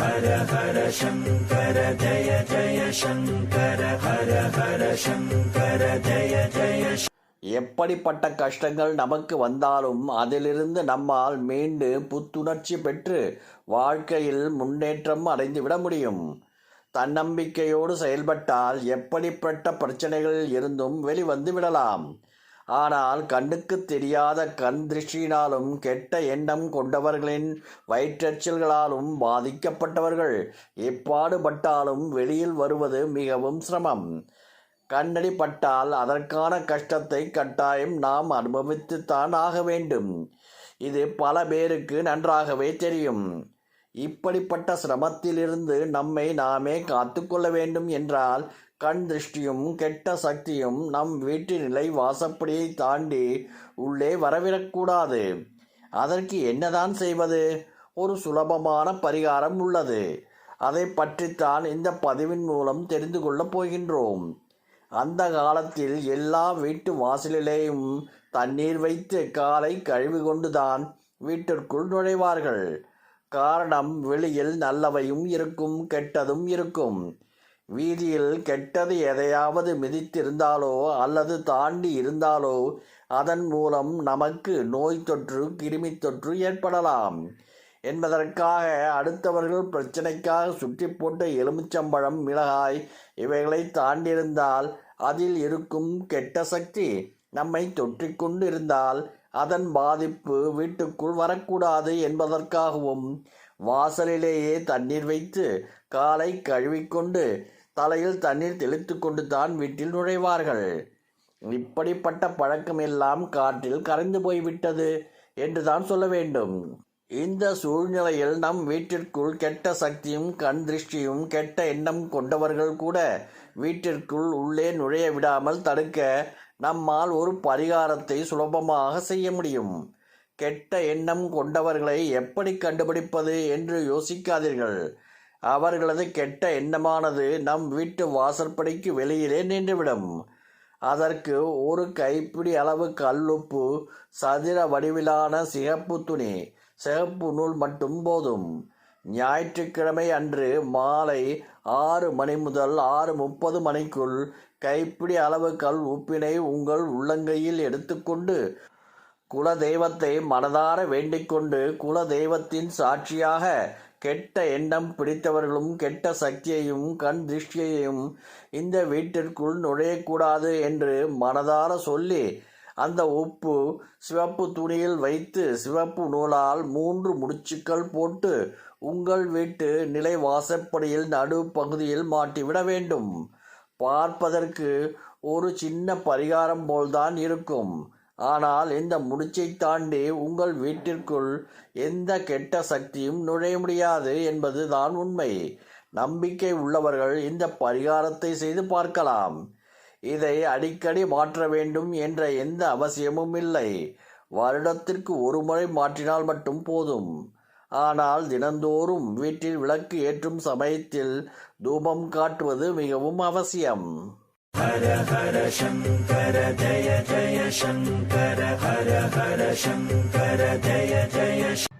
ஹர ஹர சங்கர ஜய ஜய சங்கர ஹர ஹர சங்கர ஜய ஜய. எப்படிப்பட்ட கஷ்டங்கள் நமக்கு வந்தாலும் அதிலிருந்து நம்மால் மீண்டு புத்துணர்ச்சி பெற்று வாழ்க்கையில் முன்னேற்றம் அடைந்துவிட முடியும். தன்னம்பிக்கையோடு செயல்பட்டால் எப்படிப்பட்ட பிரச்சனைகளில் இருந்தும் வெளிவந்து விடலாம். ஆனால் கண்ணுக்கு தெரியாத கண் திருஷ்டியினாலும் கெட்ட எண்ணம் கொண்டவர்களின் வயிற்றெச்சல்களாலும் பாதிக்கப்பட்டவர்கள் எப்பாடுபட்டாலும் வெளியில் வருவது மிகவும் சிரமம். கண்ணடி பட்டால் அதற்கான கஷ்டத்தை கட்டாயம் நாம் அனுபவித்துத்தான் ஆக வேண்டும். இது பல பேருக்கு நன்றாகவே தெரியும். இப்படிப்பட்ட சிரமத்திலிருந்து நம்மை நாமே காத்துக்கொள்ள வேண்டும் என்றால் கண் திருஷ்டியும் கெட்ட சக்தியும் நம் வீட்டு நிலை வாசப்படியை தாண்டி உள்ளே வரவிடக்கூடாது. அதற்கு என்னதான் செய்வது? ஒரு சுலபமான பரிகாரம் உள்ளது. அதை பற்றித்தான் இந்த பதிவின் மூலம் தெரிந்து கொள்ளப் போகின்றோம். அந்த காலத்தில் எல்லா வீட்டு வாசலிலேயும் தண்ணீர் வைத்து காலை கழுவி கொண்டுதான் வீட்டிற்குள் நுழைவார்கள். காரணம், வெளியில் நல்லவையும் இருக்கும், கெட்டதும் இருக்கும். வீதியில் கெட்டது எதையாவது மிதித்திருந்தாலோ அல்லது தாண்டி இருந்தாலோ அதன் மூலம் நமக்கு நோய் தொற்று, கிருமி தொற்று ஏற்படலாம் என்பதற்காக அடுத்தவர்கள் பிரச்சனைக்காக சுற்றி போட்ட எலுமிச்சம்பழம், மிளகாய் இவைகளை தாண்டியிருந்தால் அதில் இருக்கும் கெட்ட சக்தி நம்மை தொற்றிக்கொண்டு இருந்தால் அதன் பாதிப்பு வீட்டுக்குள் வரக்கூடாது என்பதற்காகவும் வாசலிலேயே தண்ணீர் வைத்து காலை கழுவிக்கொண்டு தலையில் தண்ணீர் தெளித்து கொண்டு தான் வீட்டில் நுழைவார்கள். இப்படிப்பட்ட பழக்கம் எல்லாம் காற்றில் கரைந்து போய்விட்டது என்றுதான் சொல்ல வேண்டும். இந்த சூழ்நிலையில் நம் வீட்டிற்குள் கெட்ட சக்தியும் கண் திருஷ்டியும் கெட்ட எண்ணம் கொண்டவர்கள் கூட வீட்டிற்குள் உள்ளே நுழைய விடாமல் தடுக்க நம்மால் ஒரு பரிகாரத்தை சுலபமாக செய்ய முடியும். கெட்ட எண்ணம் கொண்டவர்களை எப்படி கண்டுபிடிப்பது என்று யோசிக்காதீர்கள். அவர்களது கெட்ட எண்ணமானது நம் வீட்டு வாசற்படிக்கு வெளியிலே நின்றுவிடும். அதற்கு ஒரு கைப்பிடி அளவு கல்லுப்பு, சதுர வடிவிலான சிகப்பு துணி, சிகப்பு நூல் மட்டும் போதும். ஞாயிற்றுக்கிழமை அன்று மாலை 6 மணி முதல் 6:30 மணிக்குள் கைப்பிடி அளவு கல் உப்பினை உங்கள் உள்ளங்கையில் எடுத்துக்கொண்டு குல தெய்வத்தை மனதார வேண்டிக்கொண்டு குல தெய்வத்தின் சாட்சியாக கெட்ட எண்ணம் பிடித்தவர்களும் கெட்ட சக்தியையும் கண் திருஷ்டியையும் இந்த வீட்டிற்குள் நுழையக்கூடாது என்று மனதார சொல்லி அந்த உப்பு சிவப்பு துணியில் வைத்து சிவப்பு நூலால் 3 முடிச்சுக்கள் போட்டு உங்கள் வீட்டு நிலை வாசப்படியில் நடு பகுதியில் மாட்டிவிட வேண்டும். பார்ப்பதற்கு ஒரு சின்ன பரிகாரம் போல்தான் இருக்கும். ஆனால் இந்த முடிச்சை தாண்டி உங்கள் வீட்டிற்குள் எந்த கெட்ட சக்தியும் நுழைய முடியாது என்பதுதான் உண்மை. நம்பிக்கை உள்ளவர்கள் இந்த பரிகாரத்தை செய்து பார்க்கலாம். இதை அடிக்கடி மாற்ற வேண்டும் என்ற எந்த அவசியமும் இல்லை. வருடத்திற்கு ஒரு முறை மாற்றினால் மட்டும் போதும். ஆனால் தினந்தோறும் வீட்டில் விளக்கு ஏற்றும் சமயத்தில் தூபம் காட்டுவது மிகவும் அவசியம். ஹர ஹர சங்கர ஜய ஜய சங்கர ஹர ஹர சங்கர ஜய ஜய